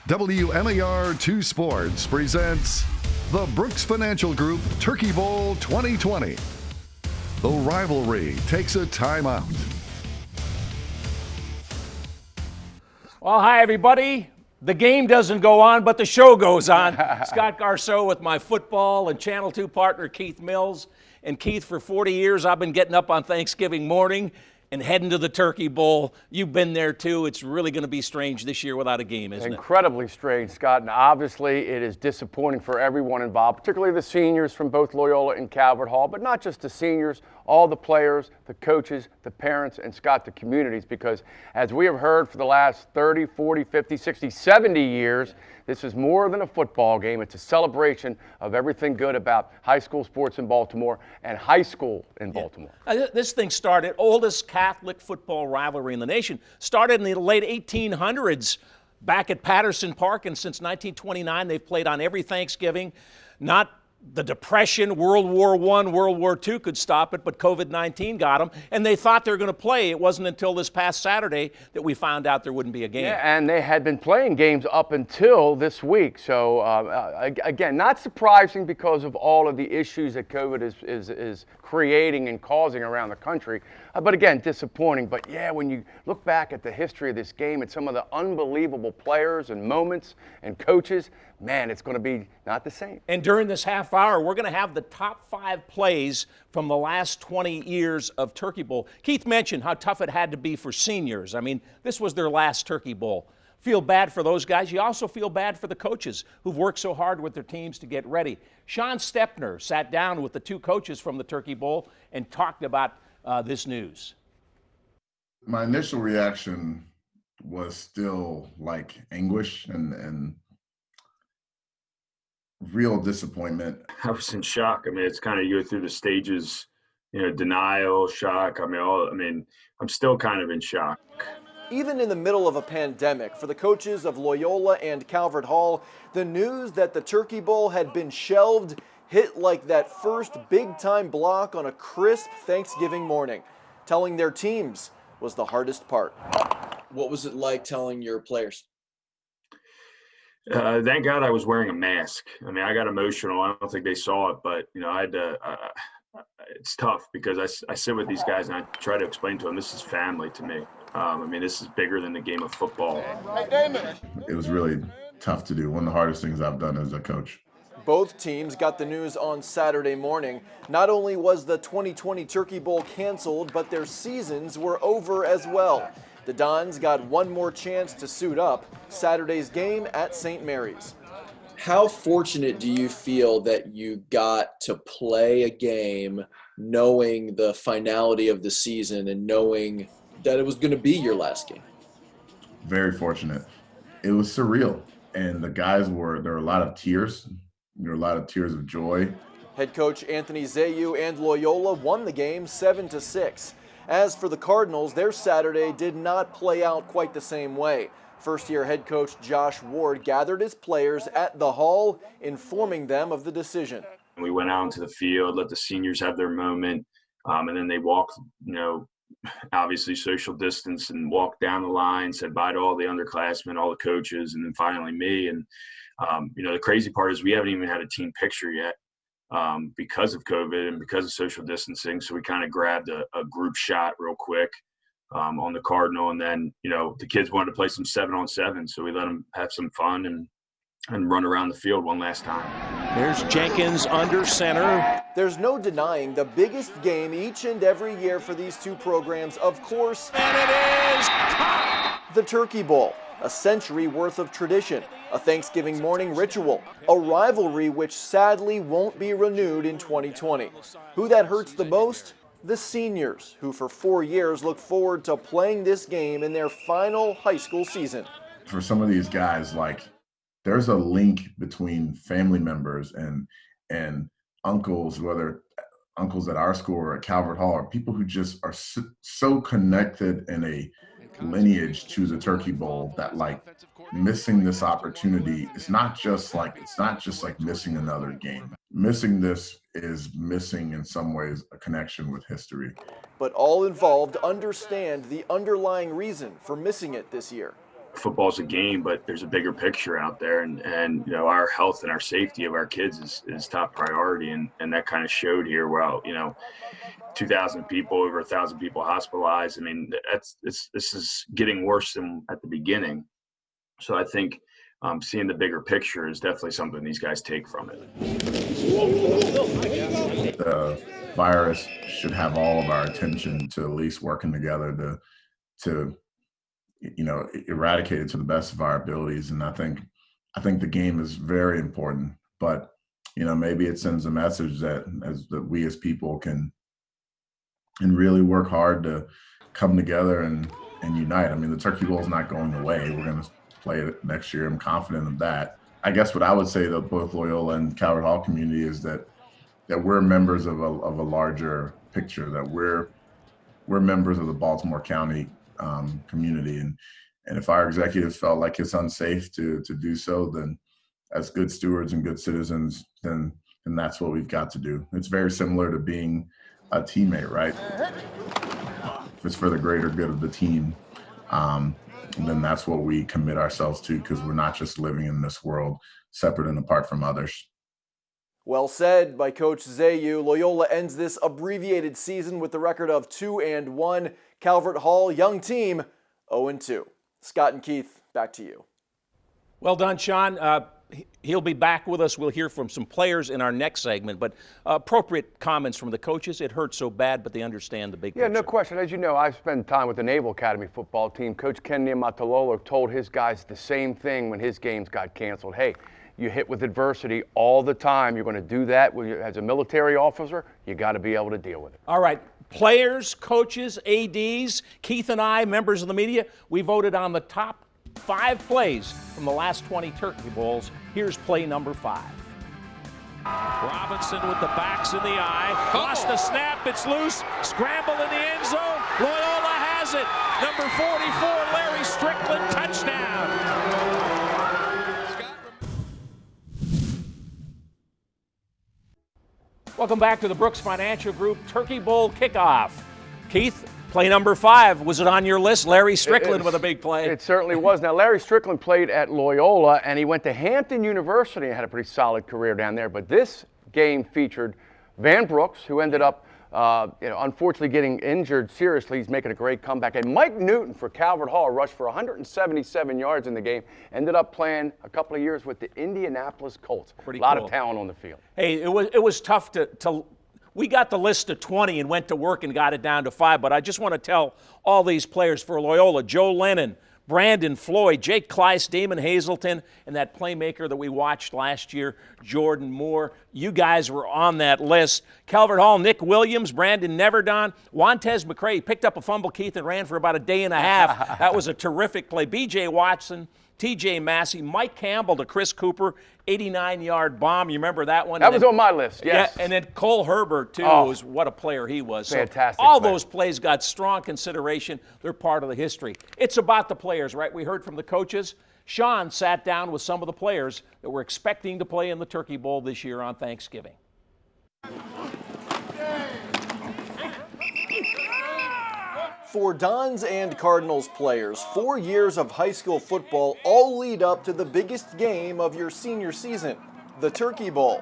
WMAR 2 Sports presents the Brooks Financial Group Turkey Bowl 2020. The rivalry takes a timeout. Well, hi, everybody. The game doesn't go on, but the show goes on. Scott Garceau with my football and Channel 2 partner, Keith Mills. And Keith, for 40 years, I've been getting up on Thanksgiving morning and heading to the Turkey Bowl. You've been there, too. It's really going to be strange this year without a game, isn't it? Incredibly strange, Scott. And obviously, it is disappointing for everyone involved, particularly the seniors from both Loyola and Calvert Hall, but not just the seniors, all the players, the coaches, the parents, and, Scott, the communities, because as we have heard for the last 30, 40, 50, 60, 70 years, this is more than a football game. It's a celebration of everything good about high school sports in Baltimore and high school in Baltimore. This thing started, oldest Catholic football rivalry in the nation, started in the late 1800s back at Patterson Park, and since 1929 they've played on every Thanksgiving. Not the Depression, World War I, World War II could stop it, but COVID-19 got them, and they thought they were going to play. It wasn't until this past Saturday that we found out there wouldn't be a game. Yeah, and they had been playing games up until this week. So, again, not surprising because of all of the issues that COVID is creating and causing around the country. But again, disappointing. But yeah, when you look back at the history of this game and some of the unbelievable players and moments and coaches, man, it's going to be not the same. And during this half hour, we're going to have the top 5 plays from the last 20 years of Turkey Bowl. Keith mentioned how tough it had to be for seniors. I mean, this was their last Turkey Bowl. Feel bad for those guys. You also feel bad for the coaches who've worked so hard with their teams to get ready. Sean Stepner sat down with the 2 coaches from the Turkey Bowl and talked about this news. My initial reaction was still like anguish and real disappointment. I was in shock. I mean, it's kind of, you go through the stages, denial, shock. I'm still kind of in shock. Even in the middle of a pandemic, for the coaches of Loyola and Calvert Hall, the news that the Turkey Bowl had been shelved hit like that first big-time block on a crisp Thanksgiving morning. Telling their teams was the hardest part. What was it like telling your players? Thank God I was wearing a mask. I mean, I got emotional. I don't think they saw it, but, I had to it's tough because I sit with these guys and I try to explain to them this is family to me. This is bigger than the game of football. It was really tough to do. One of the hardest things I've done as a coach. Both teams got the news on Saturday morning. Not only was the 2020 Turkey Bowl canceled, but their seasons were over as well. The Dons got one more chance to suit up. Saturday's game at St. Mary's. How fortunate do you feel that you got to play a game knowing the finality of the season and knowing that it was going to be your last game? Very fortunate. It was surreal. And the guys there were a lot of tears. There were a lot of tears of joy. Head coach Anthony Zayu and Loyola won the game 7-6. As for the Cardinals, their Saturday did not play out quite the same way. First-year head coach Josh Ward gathered his players at the Hall, informing them of the decision. We went out into the field, let the seniors have their moment, and then they walked, obviously social distance, and walked down the line, said bye to all the underclassmen, all the coaches, and then finally me. And, the crazy part is we haven't even had a team picture yet because of COVID and because of social distancing. So we kind of grabbed a group shot real quick on the Cardinal. And then, the kids wanted to play some 7-on-7. So we let them have some fun and run around the field one last time. There's Jenkins under center. There's no denying the biggest game each and every year for these 2 programs, of course. And it is The Turkey Bowl, a century worth of tradition, a Thanksgiving morning ritual, a rivalry which sadly won't be renewed in 2020. Who that hurts the most? The seniors, who for 4 years look forward to playing this game in their final high school season. For some of these guys, there's a link between family members and uncles, whether uncles at our school or at Calvert Hall, or people who just are so connected in a lineage to the Turkey Bowl that missing this opportunity is not just like missing another game. Missing this is missing in some ways a connection with history. But all involved understand the underlying reason for missing it this year. football's a game, but there's a bigger picture out there, and you know, our health and our safety of our kids is top priority, and that kind of showed here. Well, you know, 2,000 people, over 1,000 people hospitalized. I mean, this is getting worse than at the beginning. So I think seeing the bigger picture is definitely something these guys take from it. The virus should have all of our attention to at least working together to you know, eradicate it to the best of our abilities. And I think the game is very important, but you know, maybe it sends a message that we as people can really work hard to come together and unite. I mean, the Turkey Bowl is not going away. We're going to play it next year. I'm confident of that. I guess what I would say to both Loyola and Calvert Hall community is that we're members of a larger picture, that we're members of the Baltimore County community, and if our executives felt like it's unsafe to do so, then as good stewards and good citizens, then that's what we've got to do. It's very similar to being a teammate, right? If it's for the greater good of the team, then that's what we commit ourselves to, because we're not just living in this world separate and apart from others. Well said by Coach Zayu. Loyola ends this abbreviated season with the record of 2-1. Calvert Hall, young team, 0-2. Scott and Keith, back to you. Well done, Sean. He'll be back with us. We'll hear from some players in our next segment, but appropriate comments from the coaches. It hurts so bad, but they understand the big picture. Yeah, no question. As you know, I've spent time with the Naval Academy football team. Coach Ken Niumatalolo told his guys the same thing when his games got canceled. Hey, you hit with adversity all the time. You're going to do that as a military officer. You got to be able to deal with it. All right. Players, coaches, ADs, Keith and I, members of the media, we voted on the top 5 plays from the last 20 Turkey Bowls. Here's play number 5. Robinson with the backs in the eye. Lost the snap. It's loose. Scramble in the end zone. Loyola has it. Number 44, Larry Strickland, touchdown. Welcome back to the Brooks Financial Group Turkey Bowl Kickoff. Keith, play number 5. Was it on your list? Larry Strickland with a big play. It certainly was. Now, Larry Strickland played at Loyola, and he went to Hampton University and had a pretty solid career down there. But this game featured Van Brooks, who ended up unfortunately getting injured seriously. He's making a great comeback. And Mike Newton for Calvert Hall rushed for 177 yards in the game. Ended up playing a couple of years with the Indianapolis Colts. Pretty a lot cool. of talent on the field. Hey, it was tough to we got the list to 20 and went to work and got it down to 5, but I just want to tell all these players for Loyola, Joe Lennon, Brandon Floyd, Jake Kleiss, Damon Hazelton, and that playmaker that we watched last year, Jordan Moore. You guys were on that list. Calvert Hall, Nick Williams, Brandon Neverdon, Wantez McCray picked up a fumble, Keith, and ran for about a day and a half. That was a terrific play. B.J. Watson, T.J. Massey, Mike Campbell to Chris Cooper, 89-yard bomb. You remember that one? That was on my list, yes. Yeah, and then Cole Herbert, too, was what a player he was. Fantastic So all player. those plays got strong consideration. They're part of the history. It's about the players, right? We heard from the coaches. Sean sat down with some of the players that were expecting to play in the Turkey Bowl this year on Thanksgiving. For Dons and Cardinals players, 4 years of high school football all lead up to the biggest game of your senior season, the Turkey Bowl.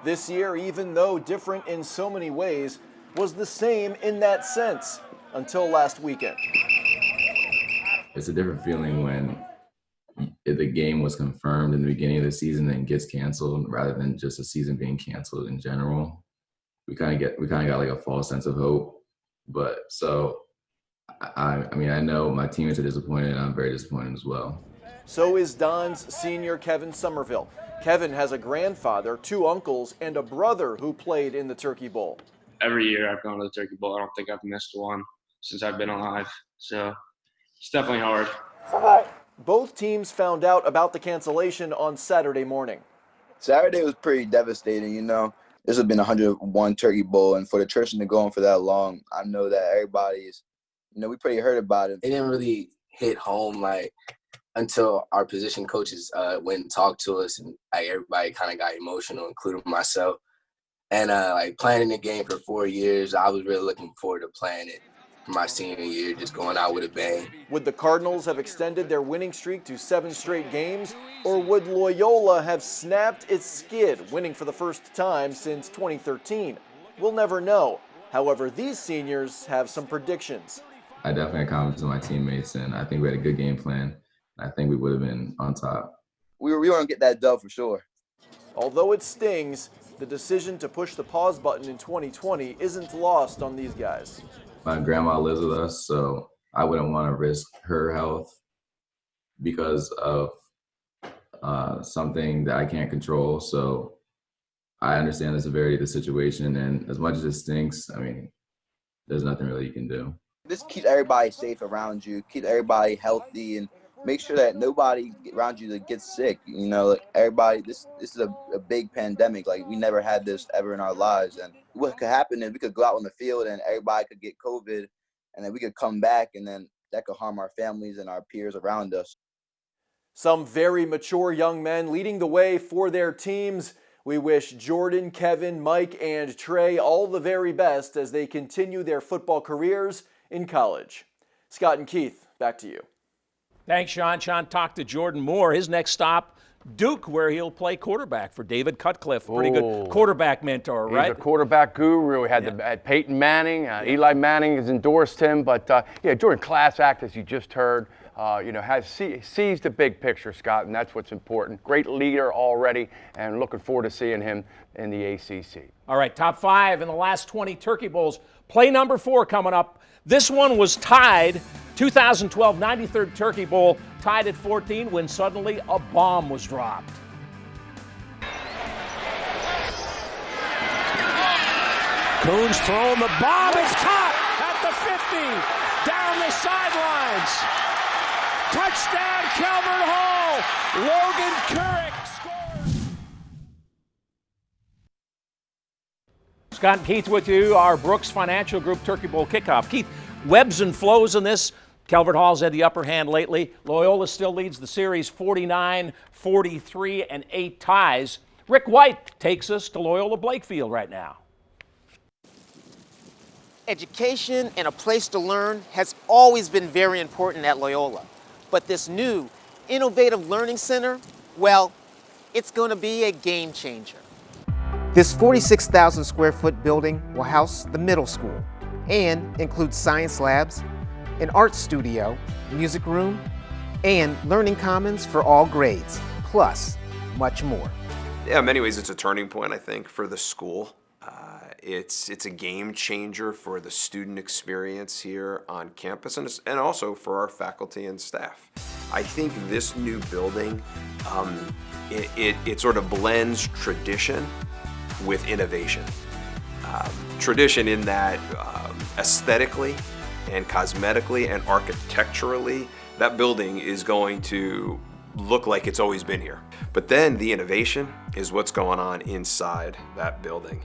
This year, even though different in so many ways, was the same in that sense until last weekend. It's a different feeling when the game was confirmed in the beginning of the season and gets canceled rather than just a season being canceled in general. We kind of got like a false sense of hope. But so I mean, I know my teammates are disappointed, and I'm very disappointed as well. So is Don's senior Kevin Somerville. Kevin has a grandfather, 2 uncles, and a brother who played in the Turkey Bowl. Every year I've gone to the Turkey Bowl. I don't think I've missed one since I've been alive. So it's definitely hard. Both teams found out about the cancellation on Saturday morning. Saturday was pretty devastating, you know. This has been 101 Turkey Bowl, and for the tradition to go on for that long, I know that everybody's, you know, we pretty heard about it. It didn't really hit home until our position coaches went and talked to us, and everybody kind of got emotional, including myself. And planning the game for 4 years, I was really looking forward to playing it. for my senior year, just going out with a bang. Would the Cardinals have extended their winning streak to 7 straight games, or would Loyola have snapped its skid, winning for the first time since 2013? We'll never know. However, these seniors have some predictions. I definitely had confidence in my teammates, and I think we had a good game plan. I think we would have been on top. We were going to get that dub for sure. Although it stings, the decision to push the pause button in 2020 isn't lost on these guys. My grandma lives with us, so I wouldn't want to risk her health because of something that I can't control. So I understand the severity of the situation, and as much as it stinks, I mean, there's nothing really you can do. Just keep everybody safe around you, keep everybody healthy, and make sure that nobody around you that gets sick. You know, like everybody, this is a big pandemic. Like, we never had this ever in our lives. And what could happen is we could go out on the field and everybody could get COVID, and then we could come back, and then that could harm our families and our peers around us. Some very mature young men leading the way for their teams. We wish Jordan, Kevin, Mike, and Trey all the very best as they continue their football careers in college. Scott and Keith, back to you. Thanks, Sean. Sean talked to Jordan Moore. His next stop, Duke, where he'll play quarterback for David Cutcliffe. Pretty good quarterback mentor, right? He's a quarterback guru. We had Peyton Manning. Eli Manning has endorsed him. But, Jordan, class act, as you just heard. Sees the big picture, Scott, and that's what's important. Great leader already, and looking forward to seeing him in the ACC. All right, top 5 in the last 20 Turkey Bowls. Play number 4 coming up. This one was tied. 2012 93rd Turkey Bowl, tied at 14 when suddenly a bomb was dropped. Coons throwing the bomb. It's caught at the 50, down the sidelines. Touchdown, Calvert Hall. Logan Couric scores. Scott and Keith with you, our Brooks Financial Group Turkey Bowl kickoff. Keith, webs and flows in this. Calvert Hall's had the upper hand lately. Loyola still leads the series 49, 43, and 8 ties. Rick White takes us to Loyola Blakefield right now. Education and a place to learn has always been very important at Loyola. But this new, innovative learning center, well, it's going to be a game changer. This 46,000 square foot building will house the middle school and includes science labs, an art studio, music room, and learning commons for all grades, plus much more. Yeah, in many ways it's a turning point, I think, for the school. It's a game changer for the student experience here on campus and also for our faculty and staff. I think this new building, it sort of blends tradition with innovation. Tradition in that aesthetically and cosmetically and architecturally, that building is going to look like it's always been here. But then the innovation is what's going on inside that building.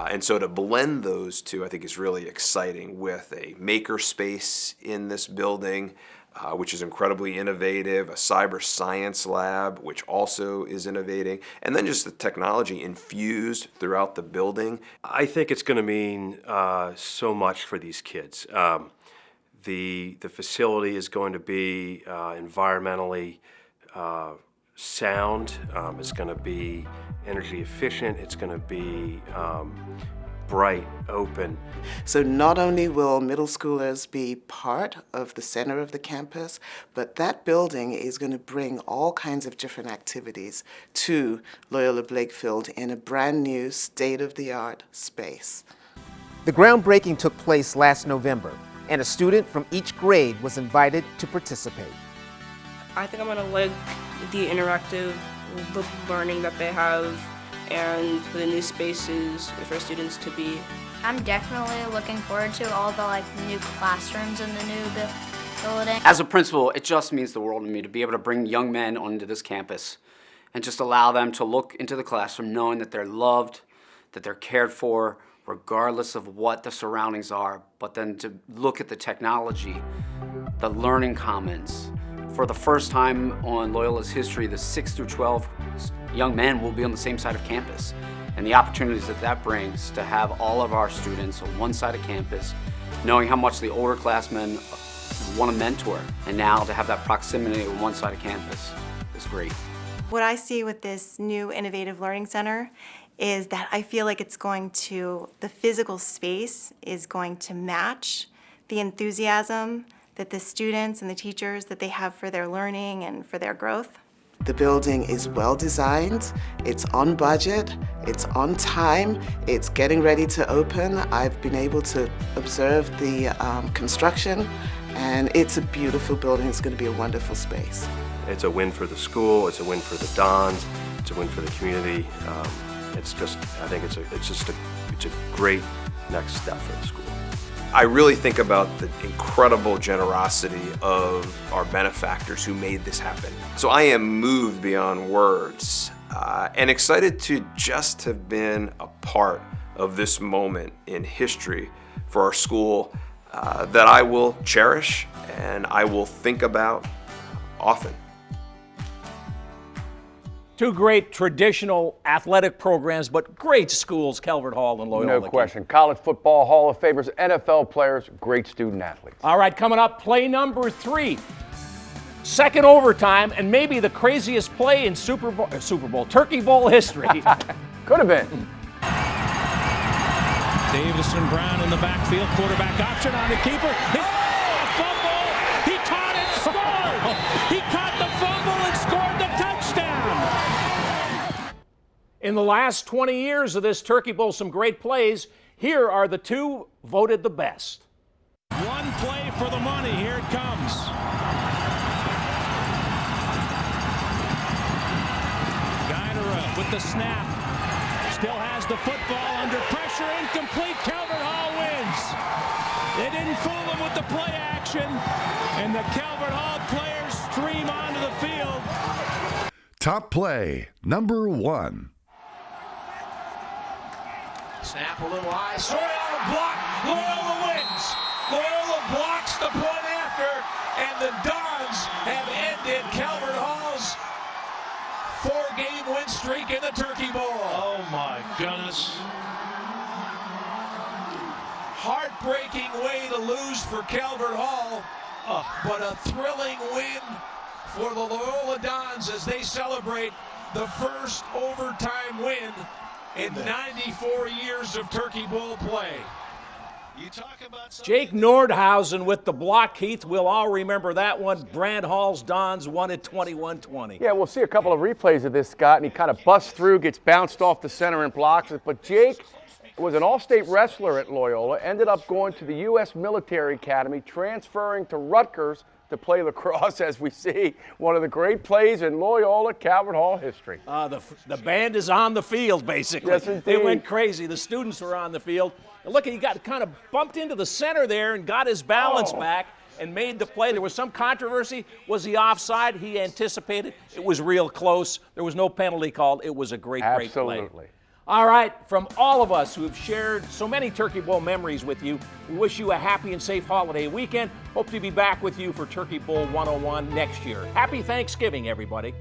And so to blend those two, I think is really exciting with a maker space in this building, which is incredibly innovative, a cyber science lab, which also is innovating, and then just the technology infused throughout the building. I think it's going to mean so much for these kids. The facility is going to be environmentally sound. It's going to be energy efficient. It's going to be bright, open. So not only will middle schoolers be part of the center of the campus, but that building is going to bring all kinds of different activities to Loyola Blakefield in a brand new state-of-the-art space. The groundbreaking took place last November, and a student from each grade was invited to participate. I think I'm going to like the interactive, the learning that they have, and the new spaces for students to be. I'm definitely looking forward to all the new classrooms in the new building. As a principal, it just means the world to me to be able to bring young men onto this campus and just allow them to look into the classroom knowing that they're loved, that they're cared for, regardless of what the surroundings are, but then to look at the technology, the learning commons. For the first time on Loyola's history, the 6 through 12 young men will be on the same side of campus. And the opportunities that that brings to have all of our students on one side of campus knowing how much the older classmen want to mentor, and now to have that proximity on one side of campus is great. What I see with this new Innovative Learning Center is that I feel like the physical space is going to match the enthusiasm that the students and the teachers that they have for their learning and for their growth. The building is well designed, it's on budget, it's on time, it's getting ready to open. I've been able to observe the construction, and it's a beautiful building. It's going to be a wonderful space. It's a win for the school, it's a win for the Dons, it's a win for the community. I think it's a great next step for the school. I really think about the incredible generosity of our benefactors who made this happen. So I am moved beyond words and excited to just have been a part of this moment in history for our school that I will cherish and I will think about often. Two great traditional athletic programs, but great schools, Calvert Hall and Loyola. No question. College football Hall of Famers, NFL players, great student athletes. All right, coming up, play number 3. Second overtime, and maybe the craziest play in Super Bowl, Turkey Bowl history. Could have been. Davison Brown in the backfield, quarterback option on the keeper. Fumble! He caught it, scored! He caught the fumble and scored the touchdown! In the last 20 years of this Turkey Bowl, some great plays. Here are the 2 voted the best. One play for the money. Here it comes. Guidera with the snap. Still has the football under pressure. Incomplete. Calvert Hall wins. They didn't fool him with the play action. And the Calvert Hall players stream onto the field. Top play, number 1. Snap a little high. Soriano block. Loyola wins. Loyola blocks the point after. And the Dons have ended Calvert Hall's 4-game win streak in the Turkey Bowl. Oh my goodness. Heartbreaking way to lose for Calvert Hall, but a thrilling win for the Loyola Dons as they celebrate the first overtime win in 94 years of Turkey Bowl play. Jake Nordhausen with the block, Keith. We'll all remember that one. Brand Hall's Dons won at 21-20. Yeah, we'll see a couple of replays of this, Scott, and he kind of busts through, gets bounced off the center and blocks it. But Jake was an all-state wrestler at Loyola, ended up going to the U.S. Military Academy, transferring to Rutgers to play lacrosse, as we see. One of the great plays in Loyola Calvert Hall history. The band is on the field, basically. Yes, indeed. They went crazy. The students were on the field. And look, he got kind of bumped into the center there and got his balance back and made the play. There was some controversy. Was he offside? He anticipated. It was real close. There was no penalty called. It was a great play. Absolutely. All right, from all of us who have shared so many Turkey Bowl memories with you, we wish you a happy and safe holiday weekend. Hope to be back with you for Turkey Bowl 101 next year. Happy Thanksgiving, everybody.